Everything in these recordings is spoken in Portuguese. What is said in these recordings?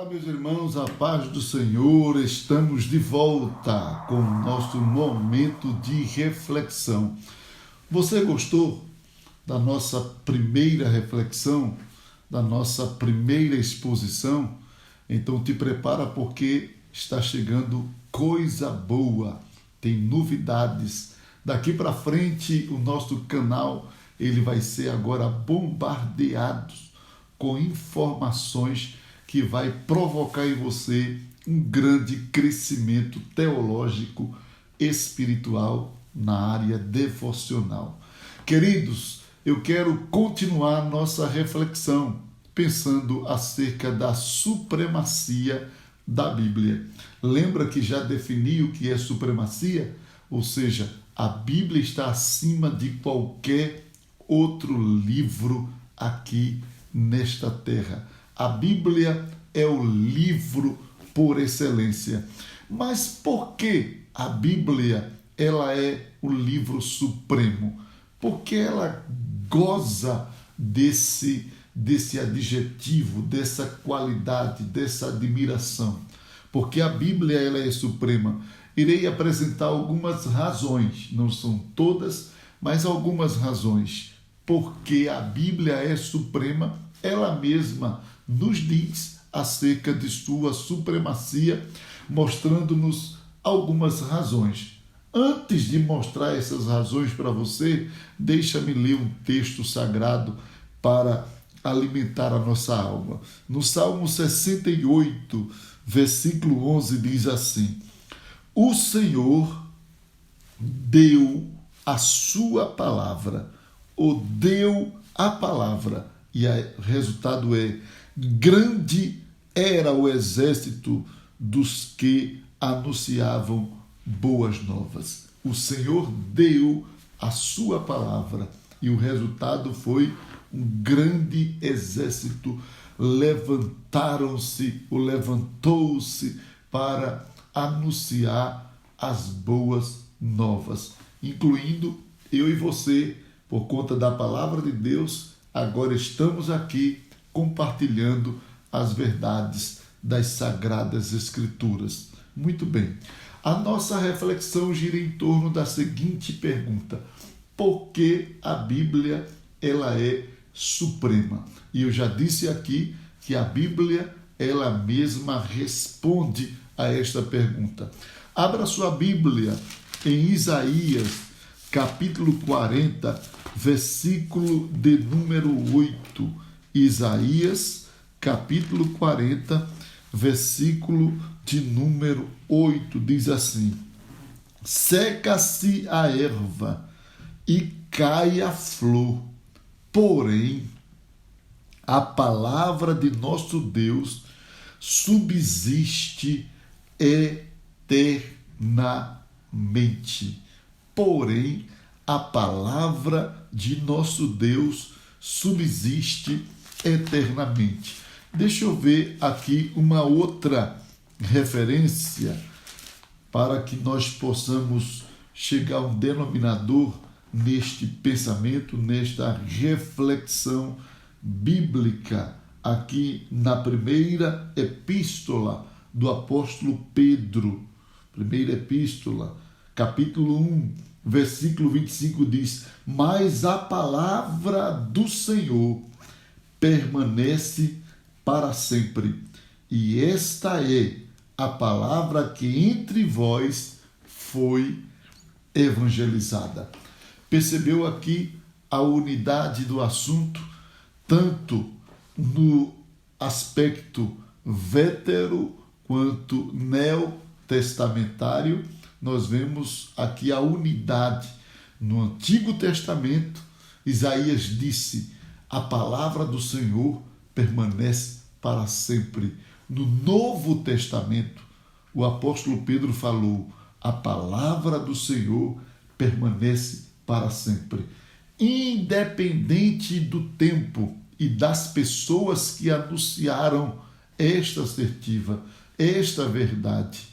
Meus irmãos, a paz do Senhor, estamos de volta com o nosso momento de reflexão. Você gostou da nossa primeira reflexão, da nossa primeira exposição? Então te prepara porque está chegando coisa boa, tem novidades. Daqui para frente o nosso canal ele vai ser agora bombardeado com informações que vai provocar em você um grande crescimento teológico, espiritual na área devocional. Queridos, eu quero continuar nossa reflexão pensando acerca da supremacia da Bíblia. Lembra que já defini o que é supremacia? Ou seja, a Bíblia está acima de qualquer outro livro aqui nesta terra. A Bíblia é o livro por excelência. Mas por que a Bíblia ela é o livro supremo? Porque ela goza desse adjetivo, dessa qualidade, dessa admiração. Porque a Bíblia ela é suprema. Irei apresentar algumas razões, não são todas, mas algumas razões. Porque a Bíblia é suprema, ela mesma nos diz acerca de sua supremacia, mostrando-nos algumas razões. Antes de mostrar essas razões para você, deixa-me ler um texto sagrado para alimentar a nossa alma. No Salmo 68, versículo 11, diz assim: O Senhor deu a sua palavra, ou deu a palavra, e o resultado é: grande era o exército dos que anunciavam boas novas. O Senhor deu a sua palavra e o resultado foi um grande exército. Levantou-se para anunciar as boas novas, incluindo eu e você, por conta da palavra de Deus. Agora estamos aqui compartilhando as verdades das Sagradas Escrituras. Muito bem. A nossa reflexão gira em torno da seguinte pergunta: por que a Bíblia ela é suprema? E eu já disse aqui que a Bíblia ela mesma responde a esta pergunta. Abra sua Bíblia em Isaías, capítulo 40, versículo de número 8. Isaías, capítulo 40, versículo de número 8, diz assim: seca-se a erva e cai a flor, porém a palavra de nosso Deus subsiste eternamente. Porém, a palavra de nosso Deus subsiste eternamente. Deixa eu ver aqui uma outra referência para que nós possamos chegar a um denominador neste pensamento, nesta reflexão bíblica, aqui na primeira epístola do apóstolo Pedro. Primeira epístola, capítulo 1, versículo 25 diz: mas a palavra do Senhor permanece para sempre, e esta é a palavra que entre vós foi evangelizada. Percebeu aqui a unidade do assunto, tanto no aspecto vétero quanto neotestamentário. Nós vemos aqui a unidade. No Antigo Testamento, Isaías disse: a palavra do Senhor permanece para sempre. No Novo Testamento, o apóstolo Pedro falou: a palavra do Senhor permanece para sempre. Independente do tempo e das pessoas que anunciaram esta assertiva, esta verdade,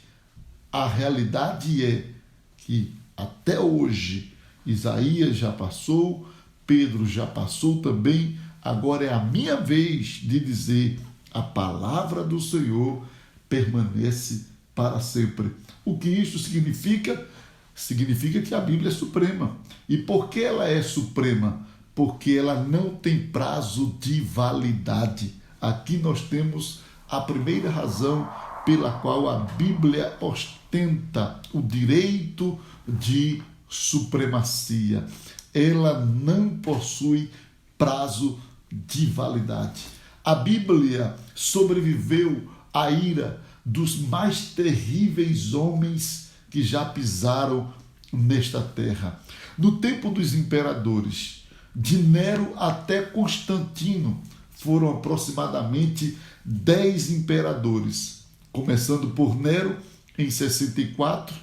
a realidade é que até hoje Isaías já passou, Pedro já passou também, agora é a minha vez de dizer: A palavra do Senhor permanece para sempre. O que isso significa? Significa que a Bíblia é suprema. E por que ela é suprema? Porque ela não tem prazo de validade. Aqui nós temos a primeira razão pela qual a Bíblia ostenta o direito de supremacia. Ela não possui prazo de validade. A Bíblia sobreviveu à ira dos mais terríveis homens que já pisaram nesta terra. No tempo dos imperadores, de Nero até Constantino, foram aproximadamente 10 imperadores, começando por Nero em 64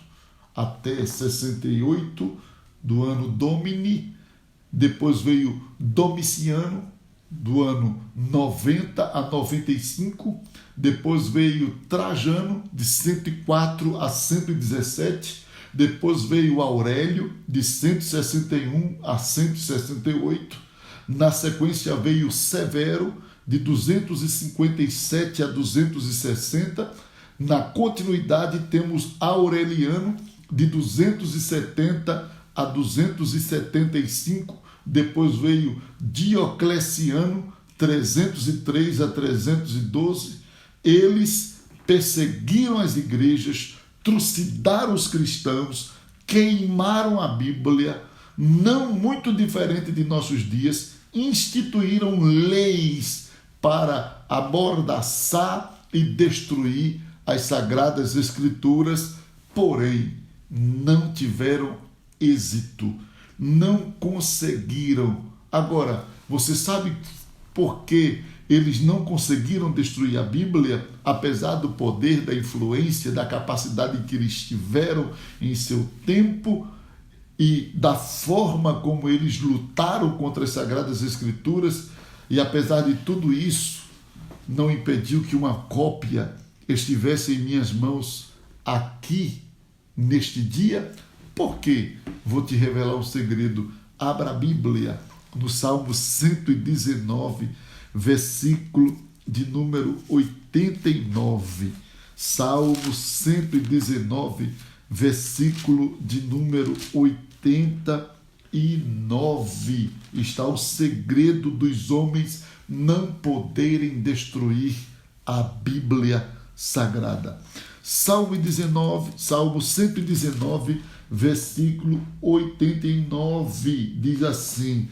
até 68 do ano Domini. Depois veio Domiciano, do ano 90 a 95. Depois veio Trajano, de 104 a 117. Depois veio Aurélio, de 161 a 168. Na sequência veio Severo, de 257 a 260. Na continuidade temos Aureliano, de 270 a 275. Depois veio Diocleciano, 303 a 312. Eles perseguiram as igrejas, trucidaram os cristãos, queimaram a Bíblia, não muito diferente de nossos dias, instituíram leis para amordaçar e destruir as Sagradas Escrituras, porém não tiveram êxito, não conseguiram. Agora, você sabe por que eles não conseguiram destruir a Bíblia, apesar do poder, da influência, da capacidade que eles tiveram em seu tempo e da forma como eles lutaram contra as Sagradas Escrituras? E apesar de tudo isso, não impediu que uma cópia estivesse em minhas mãos aqui, neste dia? Por quê? Vou te revelar um segredo. Abra a Bíblia no Salmo 119, versículo de número 89. Salmo 119, versículo de número 89. Está o segredo dos homens não poderem destruir a Bíblia Sagrada. Salmo 119, versículo 89, diz assim: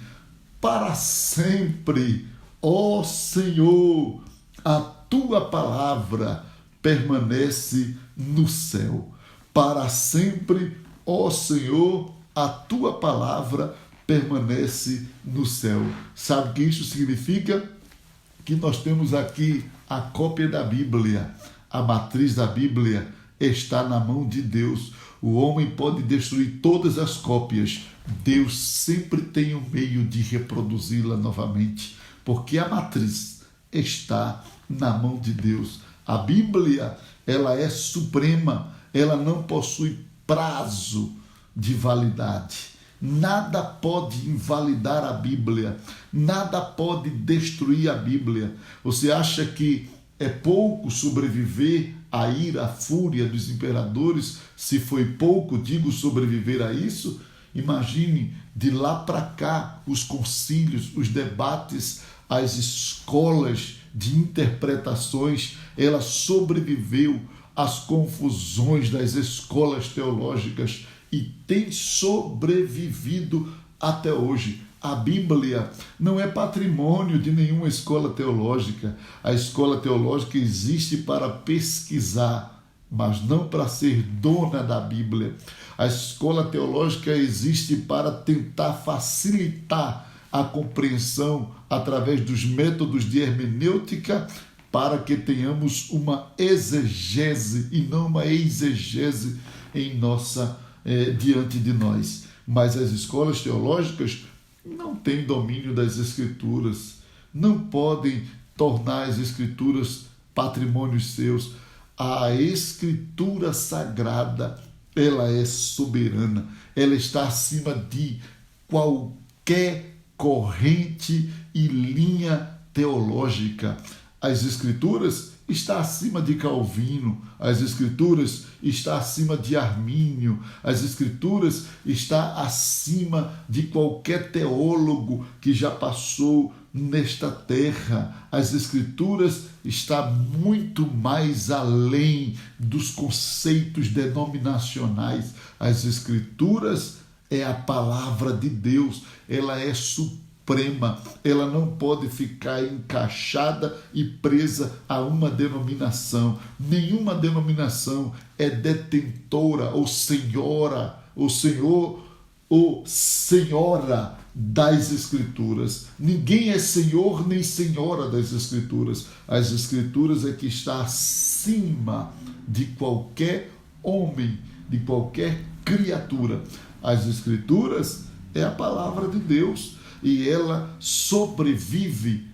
para sempre, ó Senhor, a tua palavra permanece no céu. Para sempre, ó Senhor, a tua palavra permanece no céu. Sabe o que isso significa? Que nós temos aqui a cópia da Bíblia. A matriz da Bíblia está na mão de Deus. O homem pode destruir todas as cópias. Deus sempre tem um meio de reproduzi-la novamente, porque a matriz está na mão de Deus. A Bíblia, ela é suprema, ela não possui prazo de validade. Nada pode invalidar a Bíblia, nada pode destruir a Bíblia. Você acha que é pouco sobreviver à ira, à fúria dos imperadores? Se foi pouco, digo, sobreviver a isso, imagine de lá para cá os concílios, os debates, as escolas de interpretações. Ela sobreviveu às confusões das escolas teológicas e tem sobrevivido até hoje. A Bíblia não é patrimônio de nenhuma escola teológica. A escola teológica existe para pesquisar, mas não para ser dona da Bíblia. A escola teológica existe para tentar facilitar a compreensão através dos métodos de hermenêutica, para que tenhamos uma exegese e não uma exegese diante de nós. Mas as escolas teológicas não têm domínio das Escrituras, não podem tornar as Escrituras patrimônios seus. A Escritura Sagrada, ela é soberana, ela está acima de qualquer corrente e linha teológica. As Escrituras está acima de Calvino, as Escrituras está acima de Armínio, as Escrituras está acima de qualquer teólogo que já passou nesta terra. As Escrituras está muito mais além dos conceitos denominacionais. As Escrituras é a palavra de Deus, ela é suprema, ela não pode ficar encaixada e presa a uma denominação. Nenhuma denominação é detentora ou senhora, ou senhor ou senhora das Escrituras. Ninguém é senhor nem senhora das Escrituras. As Escrituras é que está acima de qualquer homem, de qualquer criatura. As Escrituras é a palavra de Deus e ela sobrevive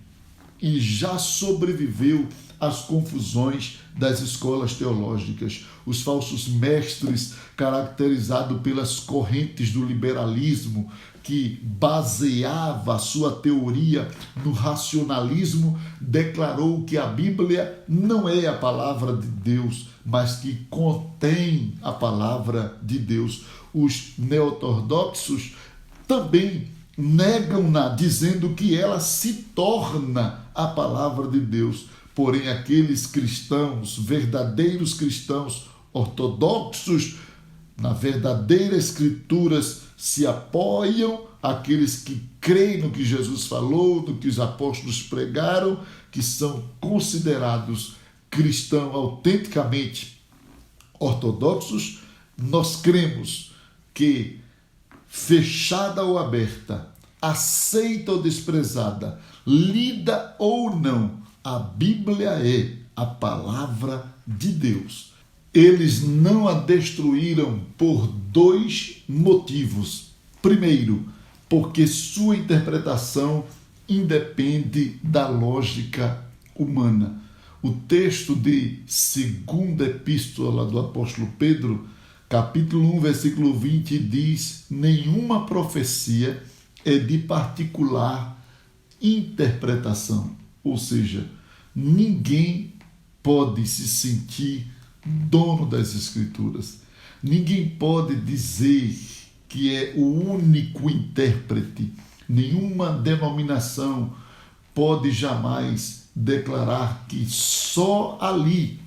e já sobreviveu às confusões das escolas teológicas. Os falsos mestres, caracterizados pelas correntes do liberalismo, que baseava a sua teoria no racionalismo, declarou que a Bíblia não é a palavra de Deus, mas que contém a palavra de Deus. Os neoortodoxos também negam-na, dizendo que ela se torna a palavra de Deus. Porém, aqueles cristãos, verdadeiros cristãos ortodoxos, na verdadeira Escrituras, se apoiam, aqueles que creem no que Jesus falou, no que os apóstolos pregaram, que são considerados cristãos autenticamente ortodoxos. Nós cremos que, fechada ou aberta, aceita ou desprezada, lida ou não, a Bíblia é a palavra de Deus. Eles não a destruíram por dois motivos. Primeiro, porque sua interpretação independe da lógica humana. O texto de segunda epístola do apóstolo Pedro, capítulo 1, versículo 20, diz: nenhuma profecia é de particular interpretação. Ou seja, ninguém pode se sentir dono das Escrituras. Ninguém pode dizer que é o único intérprete. Nenhuma denominação pode jamais declarar que só ali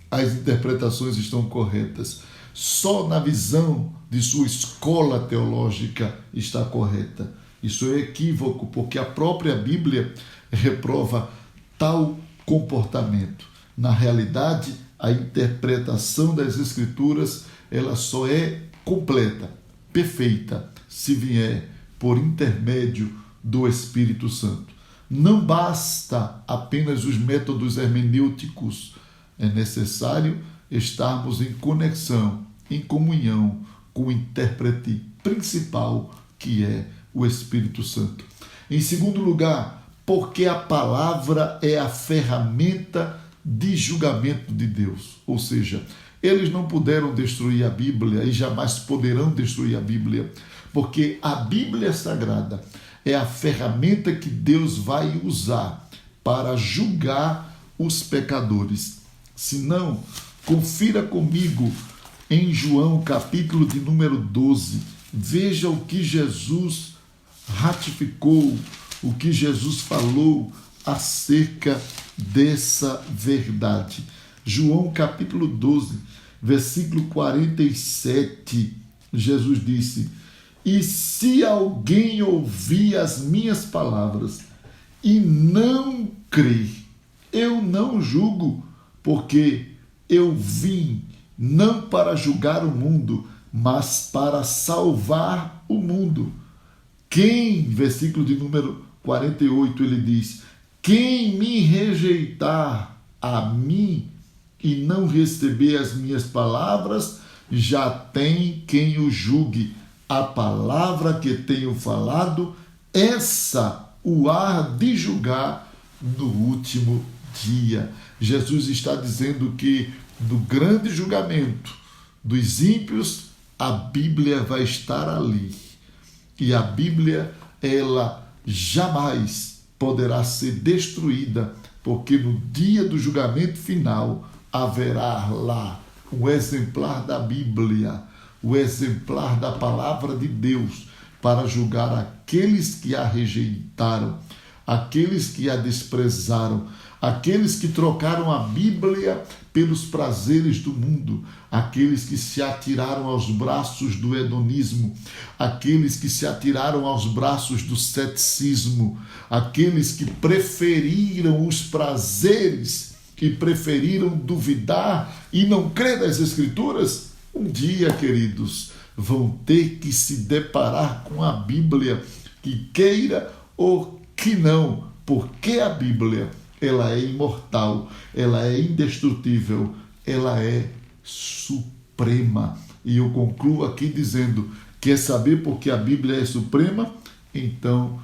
as interpretações estão corretas. Só na visão de sua escola teológica está correta. Isso é equívoco, porque a própria Bíblia reprova tal comportamento. Na realidade, a interpretação das Escrituras, ela só é completa, perfeita, se vier por intermédio do Espírito Santo. Não basta apenas os métodos hermenêuticos, é necessário estarmos em conexão, em comunhão com o intérprete principal, que é o Espírito Santo. Em segundo lugar, porque a palavra é a ferramenta de julgamento de Deus. Ou seja, eles não puderam destruir a Bíblia e jamais poderão destruir a Bíblia, porque a Bíblia Sagrada é a ferramenta que Deus vai usar para julgar os pecadores. Se não, confira comigo em João, capítulo de número 12. Veja o que Jesus ratificou, o que Jesus falou acerca dessa verdade. João capítulo 12, versículo 47, Jesus disse: e se alguém ouvir as minhas palavras e não crer, eu não julgo, porque eu vim não para julgar o mundo, mas para salvar o mundo. Quem, versículo de número 48, ele diz: quem me rejeitar a mim e não receber as minhas palavras, já tem quem o julgue. A palavra que tenho falado, essa o há de julgar no último dia. Jesus está dizendo que no grande julgamento dos ímpios, a Bíblia vai estar ali. E a Bíblia, ela jamais poderá ser destruída porque no dia do julgamento final haverá lá o exemplar da Bíblia, o exemplar da palavra de Deus, para julgar aqueles que a rejeitaram, aqueles que a desprezaram, aqueles que trocaram a Bíblia pelos prazeres do mundo, aqueles que se atiraram aos braços do hedonismo, aqueles que se atiraram aos braços do ceticismo, aqueles que preferiram os prazeres, que preferiram duvidar e não crer nas Escrituras, um dia, queridos, vão ter que se deparar com a Bíblia, que queira ou que não, porque a Bíblia, ela é imortal, ela é indestrutível, ela é suprema. E eu concluo aqui dizendo: quer saber por que a Bíblia é suprema? Então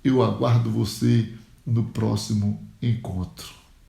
eu aguardo você no próximo encontro.